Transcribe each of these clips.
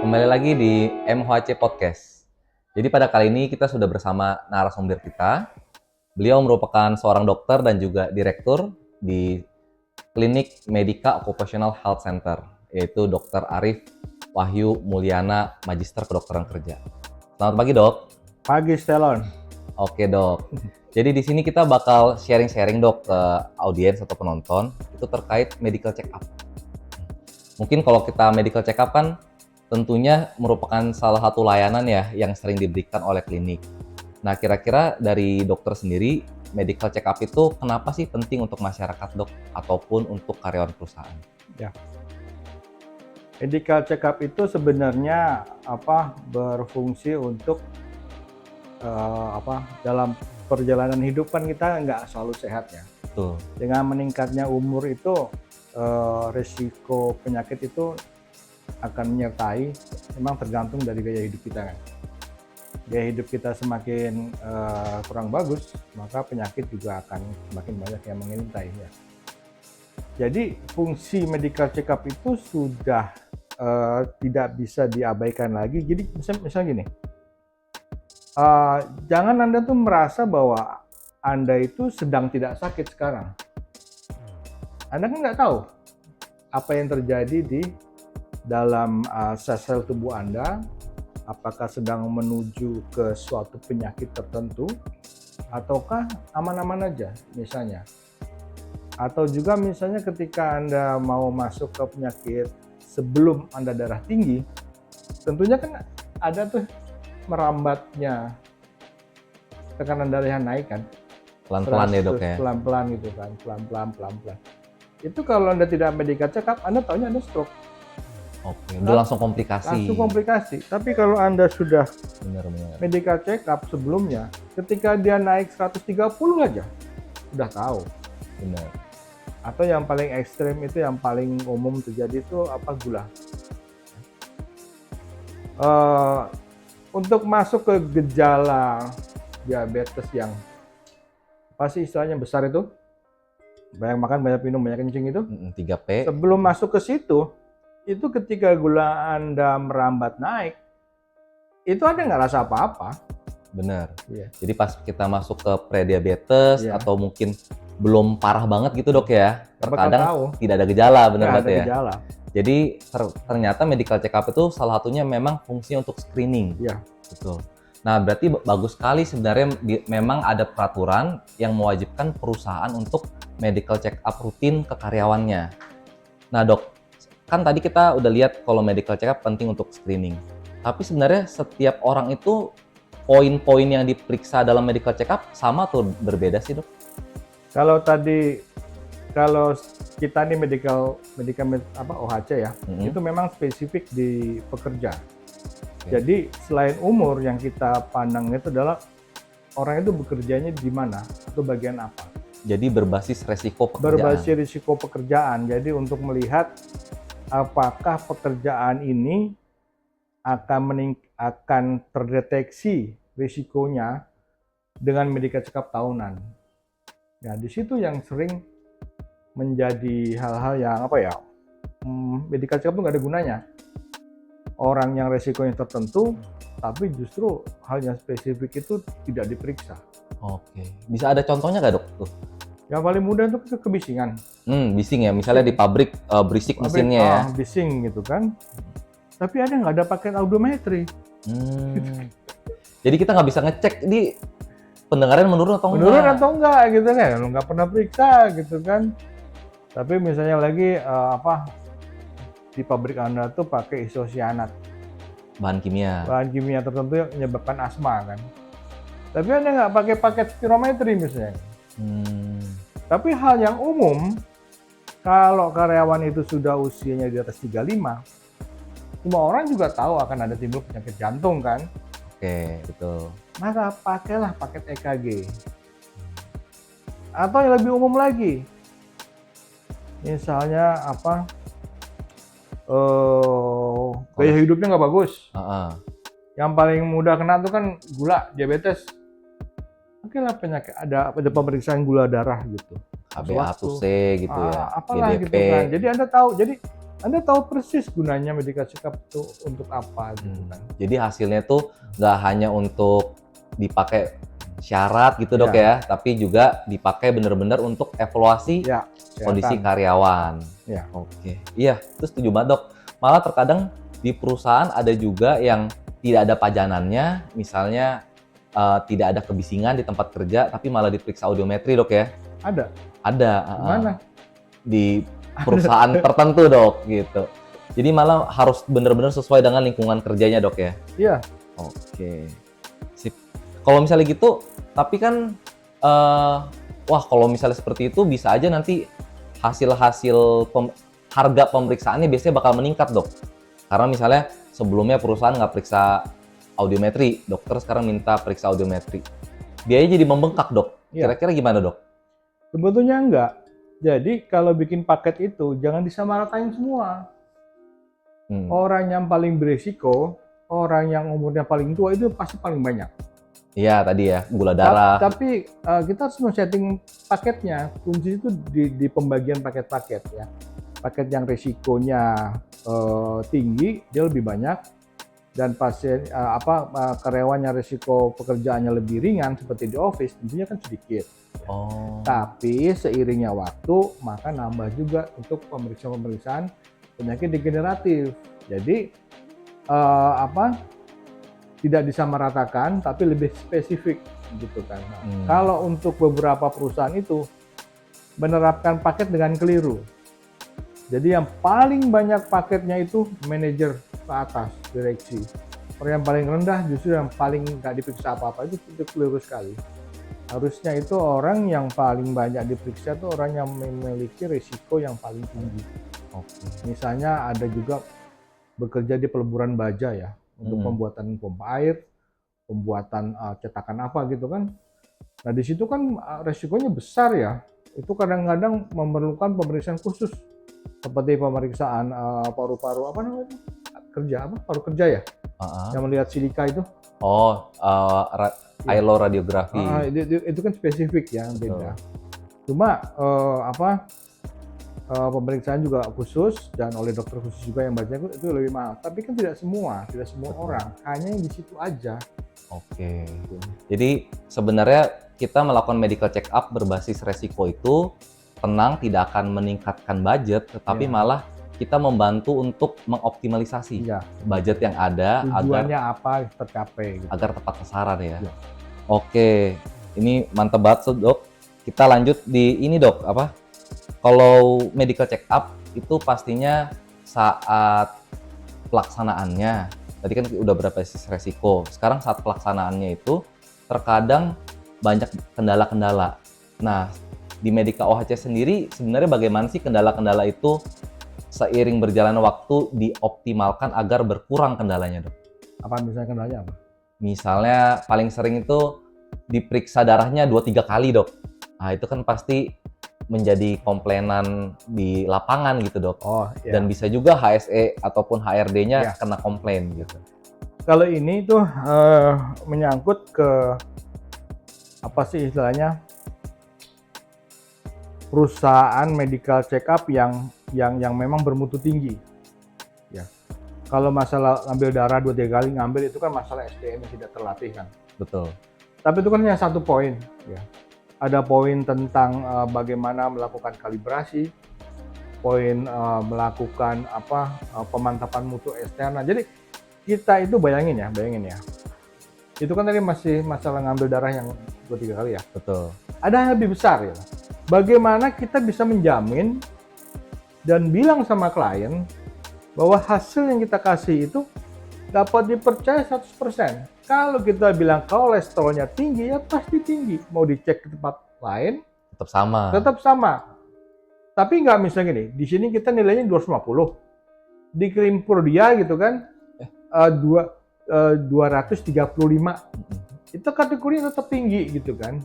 Kembali lagi di MHC Podcast. Jadi pada kali ini kita sudah bersama narasumber kita. Beliau merupakan seorang dokter dan juga direktur di Klinik Medika Occupational Health Center, yaitu Dr. Arif Wahyu Mulyana, Magister Kedokteran Kerja. Selamat pagi, Dok. Pagi, Stelon. Oke, Dok. Jadi di sini kita bakal sharing-sharing, Dok, ke audiens atau penonton itu terkait medical check up. Mungkin kalau kita medical check up kan tentunya merupakan salah satu layanan ya yang sering diberikan oleh klinik. Nah, kira-kira dari dokter sendiri, medical check up itu kenapa sih penting untuk masyarakat, Dok, ataupun untuk karyawan perusahaan? Ya. Medical check up itu sebenarnya berfungsi untuk dalam perjalanan hidup kan kita nggak selalu sehat ya. Betul. Dengan meningkatnya umur itu risiko penyakit itu akan menyertai, memang tergantung dari gaya hidup kita kan. Gaya hidup kita semakin kurang bagus, maka penyakit juga akan semakin banyak yang mengintai ya. Jadi fungsi medical check up itu sudah tidak bisa diabaikan lagi. Jadi misalnya gini, jangan Anda tuh merasa bahwa Anda itu sedang tidak sakit sekarang. Anda kan nggak tahu apa yang terjadi di dalam sel-sel tubuh Anda, apakah sedang menuju ke suatu penyakit tertentu, ataukah aman-aman aja misalnya. Atau juga misalnya ketika Anda mau masuk ke penyakit sebelum Anda darah tinggi, tentunya kan ada tuh merambatnya tekanan darah yang naik kan. Pelan-pelan ya, Dok ya? Pelan-pelan gitu kan, pelan-pelan. Itu kalau Anda tidak medical check up, Anda taunya Anda stroke. Oke, udah langsung komplikasi. Langsung komplikasi. Tapi kalau Anda sudah Benar-benar. medical check up sebelumnya, ketika dia naik 130 aja, udah tahu. Benar. Atau yang paling ekstrim itu, yang paling umum terjadi itu gula. Untuk masuk ke gejala diabetes yang pasti istilahnya besar itu, banyak makan, banyak minum, banyak kencing itu, 3P. sebelum masuk ke situ, itu ketika gula Anda merambat naik, itu Anda nggak rasa apa-apa. Benar. Iya. Jadi pas kita masuk ke prediabetes Iya. atau mungkin belum parah banget gitu, Dok ya, terkadang tahu. tidak ada gejala, benar Nggak banget ada ya. gejala. Jadi ternyata medical check up itu salah satunya memang fungsinya untuk screening. Iya. Betul. Nah, berarti bagus sekali sebenarnya memang ada peraturan yang mewajibkan perusahaan untuk medical check up rutin ke karyawannya. Nah, Dok, kan tadi kita udah lihat kalau medical check up penting untuk screening. Tapi sebenarnya setiap orang itu poin-poin yang diperiksa dalam medical check up sama atau berbeda sih, Dok? Kalau kita nih medikamen OHC ya, itu memang spesifik di pekerja. Jadi selain umur, yang kita pandang itu adalah orang itu bekerjanya di mana atau bagian apa. Jadi berbasis resiko pekerjaan. Berbasis risiko pekerjaan. Jadi untuk melihat apakah pekerjaan ini akan terdeteksi risikonya dengan medical check up tahunan. Nah, di situ yang sering menjadi hal-hal yang medical check up itu nggak ada gunanya. Orang yang resikonya tertentu, tapi justru hal yang spesifik itu tidak diperiksa. Oke, bisa ada contohnya nggak, Dok? Tuh. Yang paling mudah itu kebisingan. Bising ya, misalnya di pabrik berisik mesinnya ya. Bising gitu kan. Tapi ada nggak ada pakai audiometri. Jadi kita nggak bisa ngecek di pendengaran menurun atau enggak. Menurun atau enggak gitu kan. Nggak pernah periksa gitu kan. Tapi misalnya lagi di pabrik Anda tuh pakai isosianat. Bahan kimia. Bahan kimia tertentu yang menyebabkan asma kan. Tapi Anda nggak pakai paket spirometri misalnya. Tapi hal yang umum, kalau karyawan itu sudah usianya di atas 35, semua orang juga tahu akan ada timbul penyakit jantung kan. Oke, betul. Maka pakailah paket EKG. Atau yang lebih umum lagi, misalnya gaya hidupnya nggak bagus. Yang paling mudah kena tuh kan gula, diabetes. Oke lah, penyakit ada pemeriksaan gula darah gitu. HbA1c gitu ya. Apalah GDP. gitu kan. Jadi Anda tahu, jadi Anda tahu persis gunanya medical check up itu untuk apa gitu kan. Jadi hasilnya tuh nggak hanya untuk dipakai syarat gitu dok ya, tapi juga dipakai benar-benar untuk evaluasi Ya, kondisi kesehatan. karyawan. Ya. Oke, iya, itu setuju banget dok. Malah terkadang di perusahaan ada juga yang tidak ada pajanannya, misalnya tidak ada kebisingan di tempat kerja, tapi malah diperiksa audiometri dok ya. Ada. Ada, Mana? di perusahaan tertentu dok gitu. Jadi malah harus benar-benar sesuai dengan lingkungan kerjanya dok ya. Iya. Oke, sip. Kalau misalnya gitu, tapi kan, wah kalau misalnya seperti itu bisa aja nanti hasil-hasil harga pemeriksaannya biasanya bakal meningkat dok. Karena misalnya sebelumnya perusahaan nggak periksa audiometri, dokter sekarang minta periksa audiometri. Biayanya jadi membengkak dok. Iya. Kira-kira gimana dok? Sebetulnya enggak. Jadi kalau bikin paket itu jangan disamaratain semua. Orang yang paling berisiko, orang yang umurnya paling tua itu pasti paling banyak. Iya tadi ya, gula darah. Tapi kita harus men-setting paketnya. Kunci itu di pembagian paket-paket ya. Paket yang risikonya tinggi, dia lebih banyak, dan pasien karyawan yang risiko pekerjaannya lebih ringan seperti di office tentunya kan sedikit. Oh. Tapi seiringnya waktu maka nambah juga untuk pemeriksaan penyakit degeneratif. Jadi tidak disamaratakan tapi lebih spesifik gitu kan. Kalau untuk beberapa perusahaan itu menerapkan paket dengan keliru. Jadi yang paling banyak paketnya itu manajer ke atas, direksi. Orang yang paling rendah justru yang paling nggak diperiksa apa-apa, itu keliru sekali. Harusnya itu orang yang paling banyak diperiksa itu orang yang memiliki risiko yang paling tinggi. Misalnya ada juga bekerja di peleburan baja ya, untuk pembuatan pompa air, pembuatan cetakan apa gitu kan. Nah di situ kan risikonya besar ya. Itu kadang-kadang memerlukan pemeriksaan khusus seperti pemeriksaan paru-paru paru kerja ya, yang melihat silika itu. Aeroradiografi. Itu kan spesifik ya, beda. Cuma pemeriksaan juga khusus dan oleh dokter khusus juga yang baca itu lebih mahal. Tapi kan tidak semua orang, hanya yang di situ aja. Oke. Jadi sebenarnya kita melakukan medical check up berbasis resiko itu tenang, tidak akan meningkatkan budget, tetapi malah kita membantu untuk mengoptimalisasi budget yang ada. Tujuannya apa tercapai gitu. Agar tepat sasaran ya. Oke, ini mantap banget dok. Kita lanjut di ini dok, kalau medical check up itu pastinya saat pelaksanaannya, tadi kan udah berbasis resiko, sekarang saat pelaksanaannya itu terkadang banyak kendala-kendala. Nah, di Medica OHC sendiri sebenarnya bagaimana sih kendala-kendala itu seiring berjalannya waktu dioptimalkan agar berkurang kendalanya dok? Apa misalnya kendalanya apa? Misalnya paling sering itu diperiksa darahnya 2-3 kali dok. Nah itu kan pasti menjadi komplainan di lapangan gitu dok. Dan bisa juga HSE ataupun HRD-nya kena komplain gitu. Kalau ini tuh menyangkut ke apa sih istilahnya, perusahaan medical check up yang memang bermutu tinggi. Ya. Kalau masalah ngambil darah 2-3 kali ngambil itu kan masalah SDM yang tidak terlatih kan. Betul. Tapi itu kan hanya satu poin. Ya. Ada poin tentang bagaimana melakukan kalibrasi, poin melakukan pemantapan mutu eksternal. Jadi kita itu bayangin ya. Itu kan tadi masih masalah ngambil darah yang 2-3 kali ya. Betul. Ada yang lebih besar ya. Bagaimana kita bisa menjamin dan bilang sama klien bahwa hasil yang kita kasih itu dapat dipercaya 100%. Kalau kita bilang kolesterolnya tinggi, ya pasti tinggi. Mau dicek ke tempat lain, tetap sama. Tapi nggak misalnya gini, di sini kita nilainya 250. Dikirim dia gitu kan, 235. Itu kategorinya tetap tinggi gitu kan.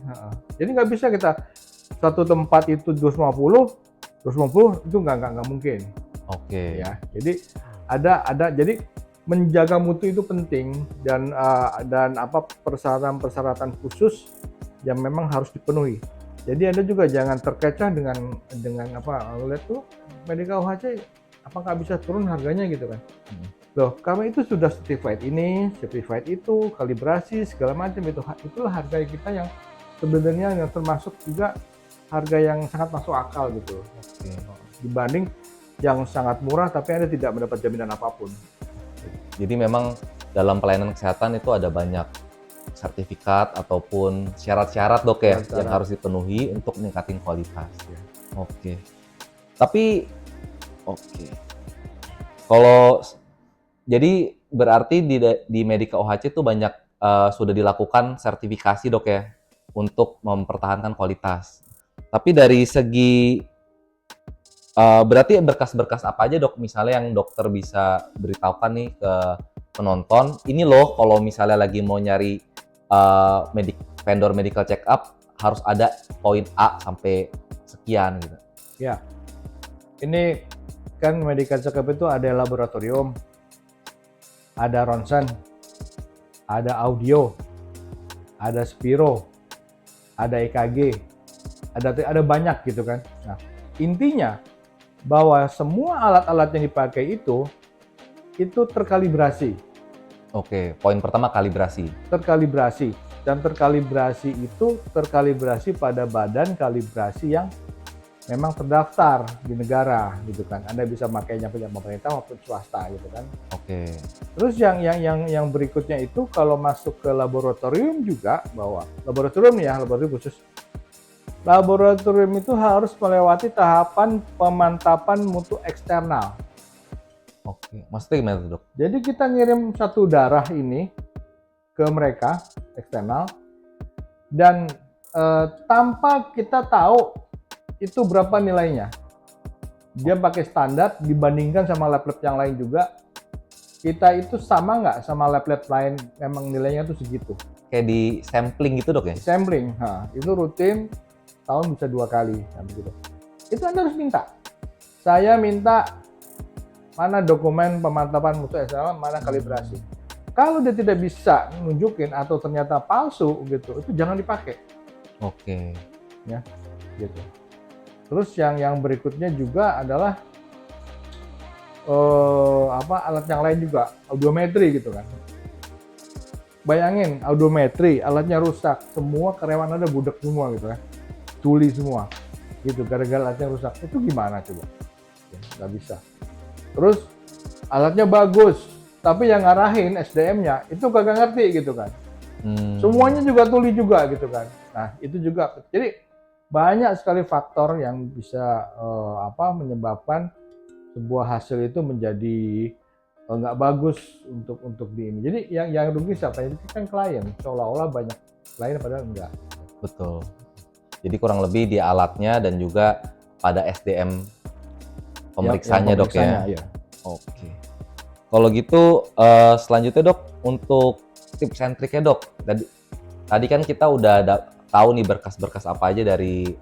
Jadi nggak bisa kita satu tempat itu 250 itu nggak mungkin. Oke. Ya, jadi jadi menjaga mutu itu penting dan persyaratan khusus yang memang harus dipenuhi. Jadi Anda juga jangan terkecoh dengan lihat tuh Medica OHC apakah bisa turun harganya gitu kan. Hmm. Loh, karena itu sudah certified ini, certified itu, kalibrasi segala macam itu, itulah harga kita yang sebenarnya yang termasuk juga harga yang sangat masuk akal gitu. Oke. Dibanding yang sangat murah tapi Anda tidak mendapat jaminan apapun. Jadi memang dalam pelayanan kesehatan itu ada banyak sertifikat ataupun syarat-syarat dok ya Syarat-syarat. yang harus dipenuhi untuk meningkatin kualitas. Ya. Oke. Tapi oke. Kalau jadi berarti di Medica OHC itu banyak sudah dilakukan sertifikasi dok ya untuk mempertahankan kualitas. Tapi dari segi berarti berkas-berkas apa aja dok misalnya yang dokter bisa beritahukan nih ke penonton, ini loh kalau misalnya lagi mau nyari vendor medical check up harus ada poin A sampai sekian gitu. Ya, ini kan medical check up itu ada laboratorium, ada ronsen, ada audio, ada spiro, ada EKG, ada banyak gitu kan. Nah, intinya bahwa semua alat-alat yang dipakai itu terkalibrasi. Oke, poin pertama kalibrasi. Terkalibrasi. Dan terkalibrasi itu terkalibrasi pada badan kalibrasi yang memang terdaftar di negara gitu kan. Anda bisa makainya punya pemerintah maupun swasta gitu kan. Oke. Terus yang berikutnya itu kalau masuk ke laboratorium juga, bahwa laboratorium khusus. Laboratorium itu harus melewati tahapan pemantapan mutu eksternal. Oke, maksudnya gimana tuh dok? Jadi kita ngirim satu darah ini ke mereka eksternal dan tanpa kita tahu itu berapa nilainya. Dia pakai standar dibandingkan sama lab-lab yang lain juga. Kita itu sama nggak sama lab-lab lain, memang nilainya itu segitu. Kayak di sampling gitu dok ya? Sampling, itu rutin, tahun bisa 2 kali. Gitu. Itu Anda harus minta. Saya minta mana dokumen pemantapan mutu eksternal, mana kalibrasi. Kalau dia tidak bisa nunjukin atau ternyata palsu gitu, itu jangan dipakai. Oke. Ya, gitu. Terus yang berikutnya juga adalah alat yang lain juga, audiometri gitu kan. Bayangin audiometri, alatnya rusak, semua karyawan Anda budak semua gitu kan. Tuli semua. Gitu, gara-gara alatnya rusak. Itu gimana coba? Ya, nggak bisa. Terus alatnya bagus, tapi yang ngarahin SDM-nya itu kagak ngerti gitu kan. Semuanya juga tuli juga gitu kan. Nah, itu juga. Jadi banyak sekali faktor yang bisa menyebabkan sebuah hasil itu menjadi nggak bagus untuk di ini. Jadi yang rugi siapa? Itu kan klien. Seolah-olah banyak klien padahal enggak. Betul. Jadi kurang lebih di alatnya dan juga pada SDM pemeriksanya dok ya. Iya. Oke. Kalau gitu selanjutnya dok untuk tips and triknya dok. Tadi kan kita udah tahu nih berkas-berkas apa aja dari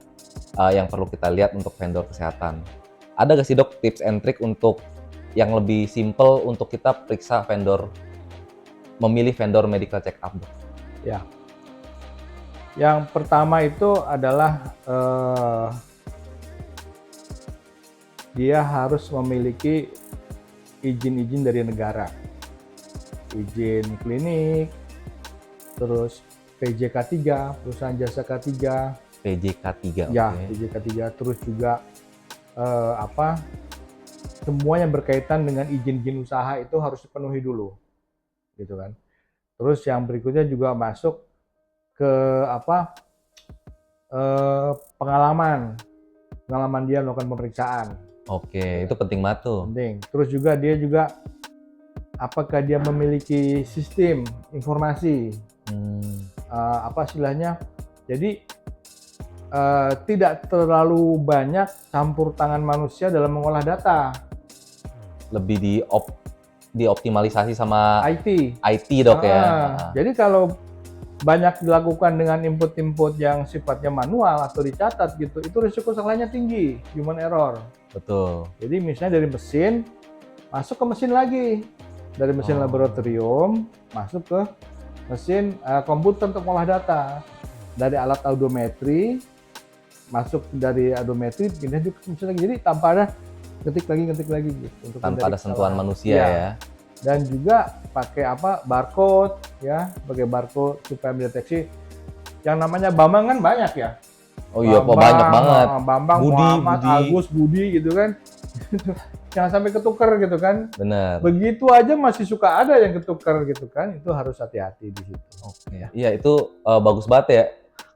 yang perlu kita lihat untuk vendor kesehatan. Ada nggak sih dok tips and trick untuk yang lebih simple untuk kita periksa memilih vendor medical check up dok? Ya. Yang pertama itu adalah dia harus memiliki izin-izin dari negara. Izin klinik, terus PJK 3, perusahaan jasa K3. PJK 3. Ya, okay. PJK 3, terus juga semua yang berkaitan dengan izin-izin usaha itu harus dipenuhi dulu. Gitu kan. Terus yang berikutnya juga masuk ke pengalaman dia melakukan pemeriksaan. Oke, itu penting banget tuh. Penting. Terus juga dia apakah dia memiliki sistem informasi, istilahnya. Jadi tidak terlalu banyak campur tangan manusia dalam mengolah data. Lebih dioptimalisasi sama IT dok ya. Jadi kalau banyak dilakukan dengan input-input yang sifatnya manual atau dicatat gitu, itu risiko salahnya tinggi, human error. Betul. Jadi misalnya dari mesin masuk ke mesin lagi, dari mesin laboratorium masuk ke mesin komputer untuk mengolah data, dari alat audiometri masuk dari audiometri pindah juga ke mesin lagi. Jadi tanpa ada ketik lagi gitu untuk Tanpa ada menghindari sentuhan kesalahan. manusia Iya. ya. Dan juga pakai barcode ya, pakai barcode supaya mendeteksi. Yang namanya Bambang kan banyak ya. Oh iya, Pak, banyak banget. Bambang, Budi, Muhammad, Budi. Agus, Budi gitu kan. Jangan sampai ketuker gitu kan. Bener. Begitu aja masih suka ada yang ketuker gitu kan. Itu harus hati-hati di situ. Oke. Iya, itu bagus banget ya.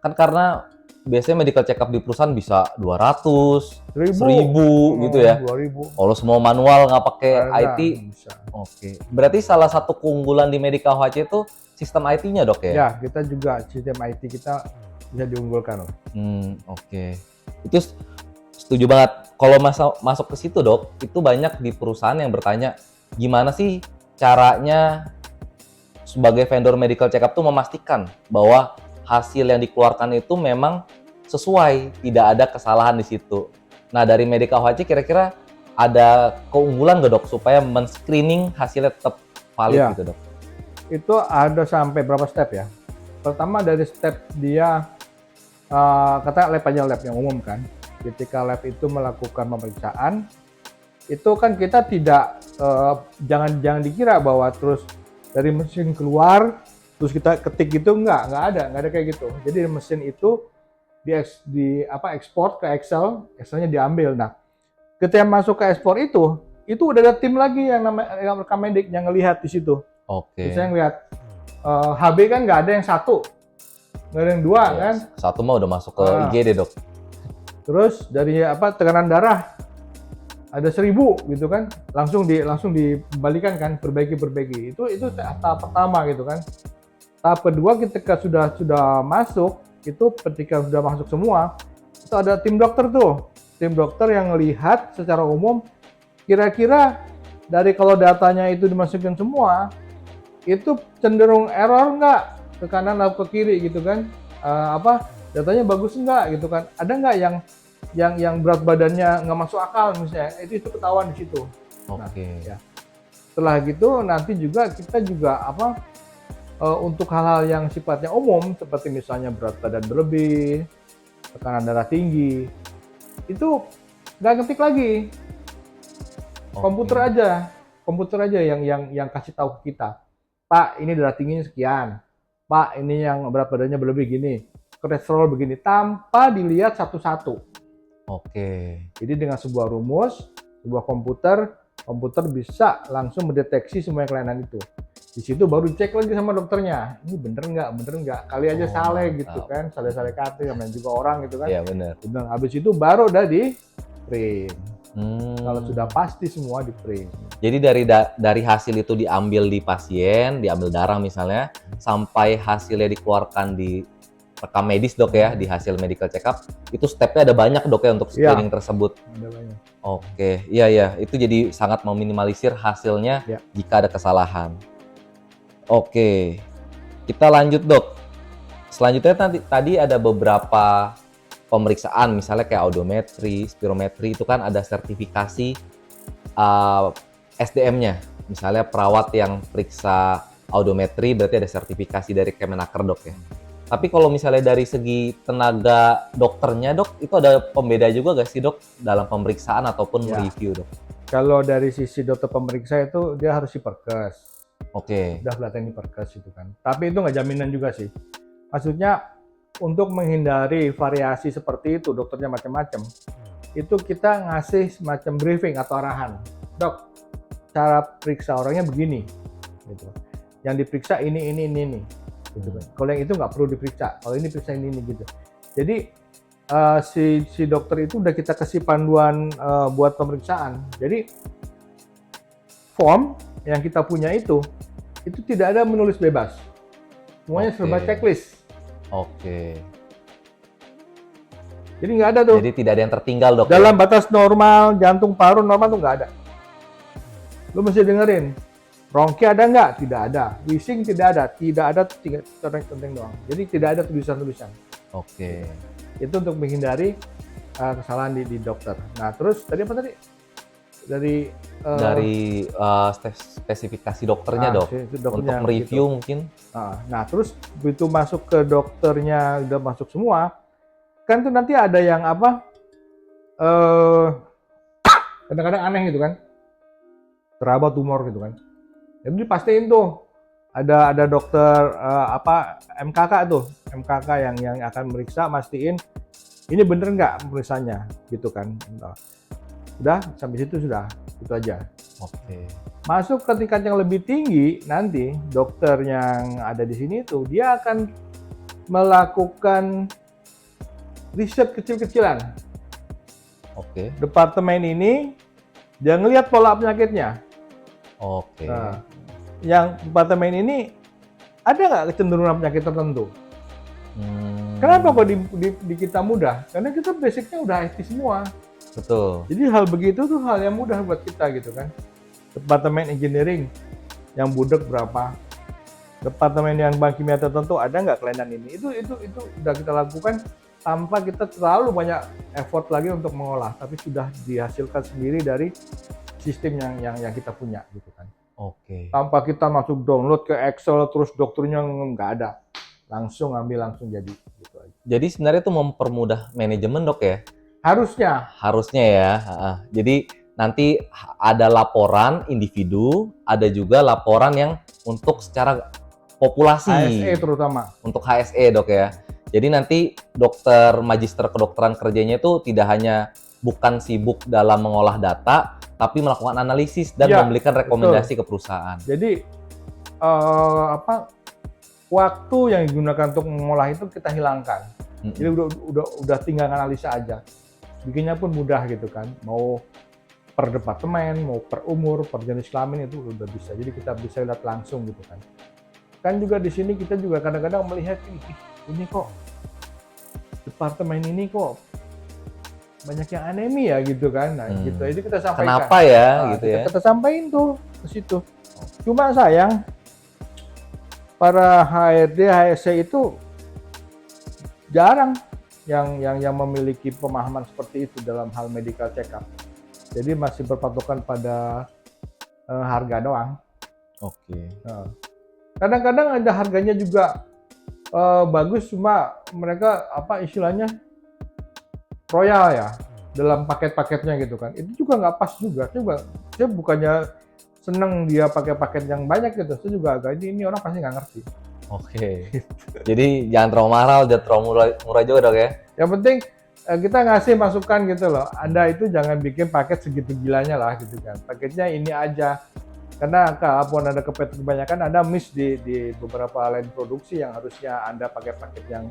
Kan karena biasanya medical check up di perusahaan bisa 200, 1000 gitu ya. 2000. Kalau semua manual nggak pakai Ada, IT. bisa. Oke. Berarti salah satu keunggulan di Medica UHC itu sistem IT-nya, Dok ya? Ya, kita juga sistem IT kita bisa diunggulkan loh. Oke. Itu setuju banget. Kalau masuk ke situ, Dok, itu banyak di perusahaan yang bertanya, gimana sih caranya sebagai vendor medical check up tuh memastikan bahwa hasil yang dikeluarkan itu memang sesuai, tidak ada kesalahan di situ. Nah, dari Medica UHC kira-kira ada keunggulan nggak, Dok, supaya men-screening hasilnya tetap valid Ya. gitu, Dok? Itu ada sampai berapa step ya? Pertama dari step dia, kata lab aja, lab yang umum kan. Ketika lab itu melakukan pemeriksaan, itu kan kita tidak, jangan dikira bahwa terus dari mesin keluar, terus kita ketik gitu, nggak ada kayak gitu. Jadi mesin itu ekspor ke Excel, Excelnya diambil. Nah, ketika masuk ke ekspor itu udah ada tim lagi yang namanya rekam medik yang ngelihat di situ. Oke. Misalnya ngelihat HB kan nggak ada yang satu, nggak ada yang dua Yes. kan. Satu mah udah masuk ke IGD, Dok. Terus dari tekanan darah ada 1000 gitu kan, langsung dibalikan kan, perbaiki. Itu tahap pertama gitu kan. Tahap kedua ketika sudah masuk, itu ketika sudah masuk semua, itu ada tim dokter tuh. Tim dokter yang melihat secara umum kira-kira dari kalau datanya itu dimasukin semua, itu cenderung error nggak ke kanan atau ke kiri gitu kan. Datanya bagus nggak gitu kan. Ada nggak yang berat badannya nggak masuk akal misalnya, itu ketahuan di situ. Oke. Nah, ya. Setelah gitu nanti juga kita juga untuk hal-hal yang sifatnya umum seperti misalnya berat badan berlebih, tekanan darah tinggi, itu nggak ngetik lagi, komputer aja yang kasih tahu ke kita, Pak ini darah tingginya sekian, Pak ini yang berat badannya berlebih gini, kolesterol begini, tanpa dilihat satu-satu. Oke. Jadi dengan sebuah rumus, sebuah komputer bisa langsung mendeteksi semua kelainan itu. Di situ baru dicek lagi sama dokternya, ini bener nggak, kali aja salah gitu kan, salah kata, namanya juga orang gitu kan. Iya benar. Dan habis itu baru udah di print. Kalau sudah pasti semua di print. Jadi dari hasil itu diambil di pasien, diambil darah misalnya, sampai hasilnya dikeluarkan di rekam medis, Dok ya, di hasil medical check up, itu stepnya ada banyak, Dok ya, untuk screening tersebut. Ada banyak. Oke, iya, itu jadi sangat meminimalisir hasilnya jika ada kesalahan. Oke, kita lanjut, Dok. Selanjutnya tadi ada beberapa pemeriksaan, misalnya kayak audiometri, spirometri, itu kan ada sertifikasi SDM-nya. Misalnya perawat yang periksa audiometri berarti ada sertifikasi dari Kemenaker, Dok ya. Tapi kalau misalnya dari segi tenaga dokternya, Dok, itu ada pembeda juga nggak sih, Dok, dalam pemeriksaan ataupun review, Dok? Kalau dari sisi dokter pemeriksa itu dia harus diperkes. Oke. Udah kelihatan diperkes itu kan. Tapi itu nggak jaminan juga sih. Maksudnya untuk menghindari variasi seperti itu, dokternya macam-macam, itu kita ngasih semacam briefing atau arahan. Dok, cara periksa orangnya begini. Gitu. Yang diperiksa ini. Gitu kan. Kalau yang itu nggak perlu diperiksa, kalau ini periksa ini gitu. Jadi si dokter itu udah kita kasih panduan buat pemeriksaan. Jadi form yang kita punya itu tidak ada menulis bebas, semuanya serba checklist. Oke. Jadi nggak ada tuh. Jadi tidak ada yang tertinggal, Dok. Dalam batas normal, jantung paru normal tuh nggak ada. Lu mesti dengerin. Bronki ada nggak? Tidak ada. Wheezing tidak ada. Tidak ada, tiga centeng doang. Jadi tidak ada tulisan-tulisan. Oke. Itu untuk menghindari kesalahan di dokter. Nah, terus tadi apa tadi? Dari spesifikasi dokternya, Dok. Untuk mereview gitu. Mungkin. Nah, terus begitu masuk ke dokternya, udah masuk semua, kan tuh nanti ada yang Kadang-kadang aneh gitu kan, teraba tumor gitu kan. Jadi pastiin tuh ada dokter MKK tuh, MKK yang akan meriksa, mastiin ini bener nggak pemeriksaannya gitu kan. Udah sampai situ sudah, itu aja. Oke. Masuk ke tingkat yang lebih tinggi, nanti dokter yang ada di sini itu dia akan melakukan riset kecil-kecilan. Oke. Departemen ini dia ngelihat pola penyakitnya. Oke. Nah, yang departemen ini ada nggak kecenderungan penyakit tertentu? Kenapa kok di kita mudah? Karena kita basicnya udah IT semua. Betul. Jadi hal begitu tuh hal yang mudah buat kita gitu kan. Departemen engineering yang budek berapa? Departemen yang bahan kimia tertentu ada nggak kelainan ini? Itu udah kita lakukan tanpa kita terlalu banyak effort lagi untuk mengolah, tapi sudah dihasilkan sendiri dari sistem yang kita punya gitu kan. Oke. Tanpa kita masuk download ke Excel terus dokternya nggak ada, langsung ambil langsung jadi gitu aja. Jadi sebenarnya itu mempermudah manajemen, Dok ya? Harusnya Ya. Jadi nanti ada laporan individu, ada juga laporan yang untuk secara populasi. HSE terutama. Untuk HSE, Dok ya. Jadi nanti dokter magister kedokteran kerjanya itu tidak hanya bukan sibuk dalam mengolah data, tapi melakukan analisis dan Ya, memberikan rekomendasi ke perusahaan. Jadi waktu yang digunakan untuk mengolah itu kita hilangkan. Jadi udah tinggal analisa aja. Bikinnya pun mudah gitu kan. Mau per departemen, mau per umur, per jenis kelamin itu udah bisa. Jadi kita bisa lihat langsung gitu kan. Kan juga di sini kita juga kadang-kadang melihat ini kok departemen ini kok banyak yang anemia gitu kan. Nah, gitu. Jadi kita sampaikan. Kenapa ya gitu ya? Kita sampaikan tuh ke situ. Cuma sayang para HRD, HSC itu jarang yang memiliki pemahaman seperti itu dalam hal medical check up. Jadi masih berpatokan pada harga doang. Oke. Kadang-kadang ada harganya juga bagus, cuma mereka istilahnya royal ya dalam paket-paketnya gitu kan. Itu juga nggak pas juga. Saya bukannya seneng dia pakai paket yang banyak gitu. Saya juga agak ini orang pasti nggak ngerti. Oke. Jadi jangan terlalu mahal, jangan terlalu murah juga, Dok ya. Yang penting kita ngasih masukan gitu loh. Anda itu jangan bikin paket segitu gilanya lah gitu kan. Paketnya ini aja. Karena kalaupun ada kebanyakan, ada miss di beberapa line produksi yang harusnya Anda pakai paket yang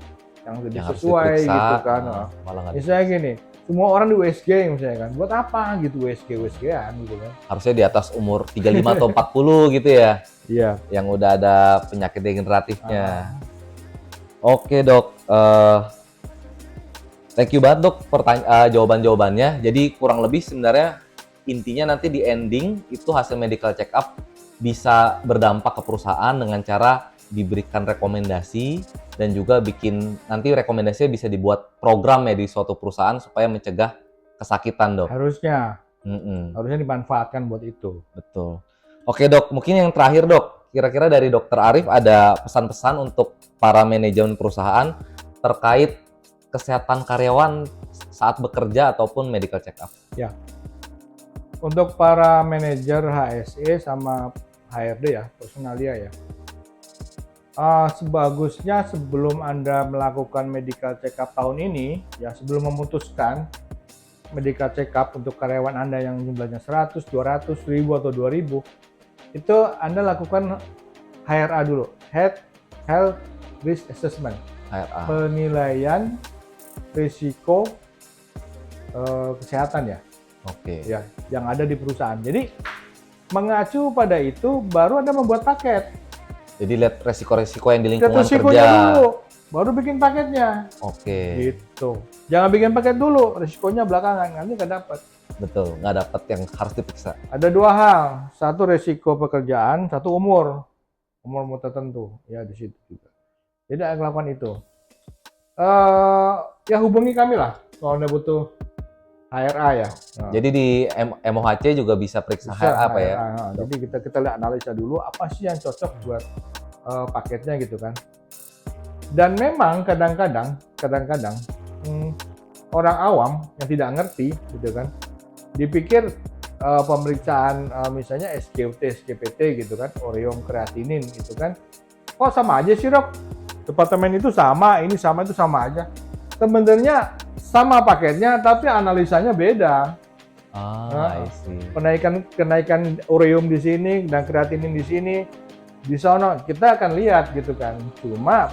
lebih sesuai gitu kan. Misalnya gini, semua orang di USG misalnya kan. Buat apa gitu USG-an gitu kan. Harusnya di atas umur 35 atau 40 gitu ya. Iya. Yang udah ada penyakit degeneratifnya. Oke, Dok. Thank you banget, Dok, jawaban-jawabannya. Jadi kurang lebih sebenarnya intinya nanti di ending itu hasil medical check up bisa berdampak ke perusahaan dengan cara diberikan rekomendasi dan juga nanti rekomendasinya bisa dibuat program ya di suatu perusahaan supaya mencegah kesakitan, Dok. Harusnya dimanfaatkan buat itu. Betul. Oke, Dok, mungkin yang terakhir, Dok. Kira-kira dari Dr. Arif ada pesan-pesan untuk para manajemen perusahaan terkait kesehatan karyawan saat bekerja ataupun medical check up? Ya. Untuk para manajer HSE sama HRD ya, personalia ya. Sebagusnya sebelum Anda melakukan medical check up tahun ini, ya sebelum memutuskan medical check up untuk karyawan Anda yang jumlahnya 100, 200, 1000 atau 2000, itu Anda lakukan HRA dulu, Health Risk Assessment. HRA. Penilaian risiko kesehatan ya. Oke. Ya, yang ada di perusahaan. Jadi mengacu pada itu baru Anda membuat paket. Jadi lihat resiko-resiko yang di lingkungan resikonya kerja dulu, baru bikin paketnya. Oke. Gitu. Jangan bikin paket dulu, risikonya belakangan, nanti nggak dapat. Betul, nggak dapat yang harus diperiksa. Ada dua hal, satu resiko pekerjaan, satu umur tertentu, ya di situ juga. Jadi Anda lakukan itu. Ya hubungi kami lah kalau Anda butuh HRA ya. Nah. Jadi di MOHC juga bisa periksa HRA apa ya? Jadi kita lihat analisa dulu apa sih yang cocok buat paketnya gitu kan. Dan memang kadang-kadang orang awam yang tidak ngerti gitu kan, Dipikir pemeriksaan misalnya SGPT gitu kan, ureum kreatinin gitu kan, kok sama aja sih dok? Departemen itu sama, ini sama, itu sama aja. Sebenarnya sama paketnya, tapi analisanya beda. I see. Kenaikan ureum di sini dan kreatinin di sini, di sana kita akan lihat gitu kan. Cuma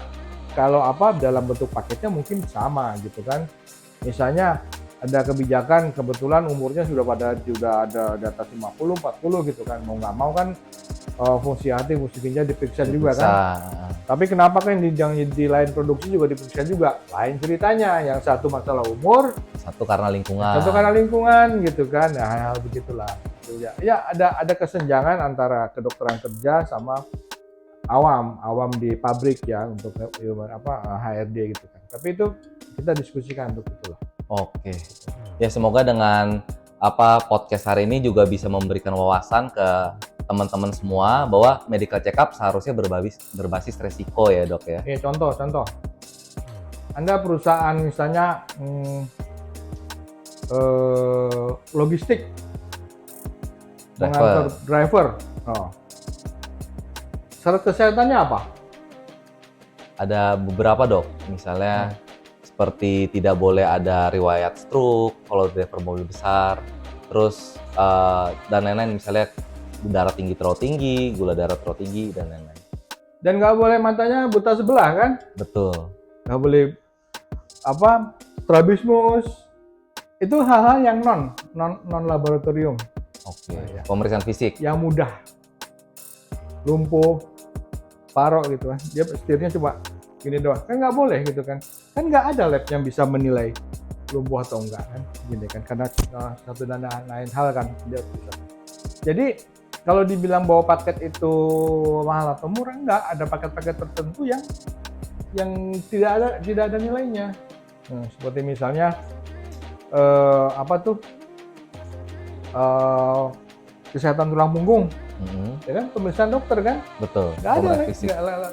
kalau dalam bentuk paketnya mungkin sama gitu kan. Misalnya ada kebijakan kebetulan umurnya sudah ada di atas 50, 40 gitu kan. Mau nggak mau kan fungsi hati, fungsi ginjal diperiksa juga kan. Tapi kenapa kan di lain produksi juga diperiksa juga? Lain ceritanya, yang satu masalah umur, satu karena lingkungan gitu kan. Nah, begitulah. Ya ada kesenjangan antara kedokteran kerja sama awam di pabrik ya untuk HRD gitu kan. Tapi itu kita diskusikan untuk itulah. Oke. Ya semoga dengan podcast hari ini juga bisa memberikan wawasan ke teman-teman semua bahwa medical check up seharusnya berbasis resiko ya dok ya. Contoh. Anda perusahaan misalnya logistik, mengantar driver. Syarat kesehatannya apa? Ada beberapa dok, misalnya seperti tidak boleh ada riwayat stroke kalau driver mobil besar, terus dan lain-lain, misalnya darah tinggi terlalu tinggi, gula darah terlalu tinggi dan lain-lain. Dan nggak boleh matanya buta sebelah kan? Betul. Nggak boleh strabismus. Itu hal-hal yang non laboratorium. Oke. Pemeriksaan fisik. Yang mudah. Lumpuh, parok gitu kan. Dia setirnya cuma gini doang. Kan nggak boleh gitu kan. Kan nggak ada lab yang bisa menilai lumpuh atau enggak kan. Gini kan. Karena satu dan lain hal kan. Dia bisa. Jadi kalau dibilang bahwa paket itu mahal atau murah, enggak. Ada paket-paket tertentu yang tidak ada nilainya. Nah, seperti misalnya kesehatan tulang punggung, ya kan, pemeriksaan dokter kan? Betul. Nggak ada,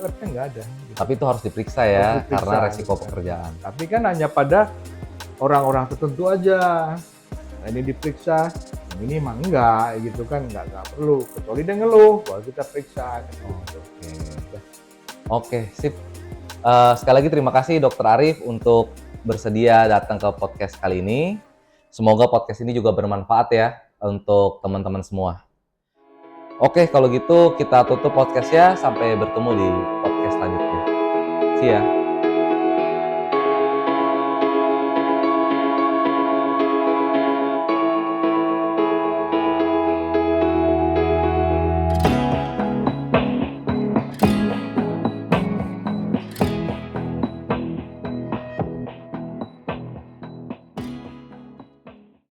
labnya nggak ada. Gitu. Tapi itu harus diperiksa ya, karena resiko pekerjaan. Tapi kan hanya pada orang-orang tertentu aja. Nah, ini diperiksa, ini mah enggak, gitu kan, nggak perlu. Kecuali dia ngeluh, baru kita periksa. Oke, sip. Sekali lagi terima kasih Dr. Arif untuk bersedia datang ke podcast kali ini. Semoga podcast ini juga bermanfaat ya untuk teman-teman semua. Oke, kalau gitu kita tutup podcastnya. Sampai bertemu di podcast selanjutnya. See ya.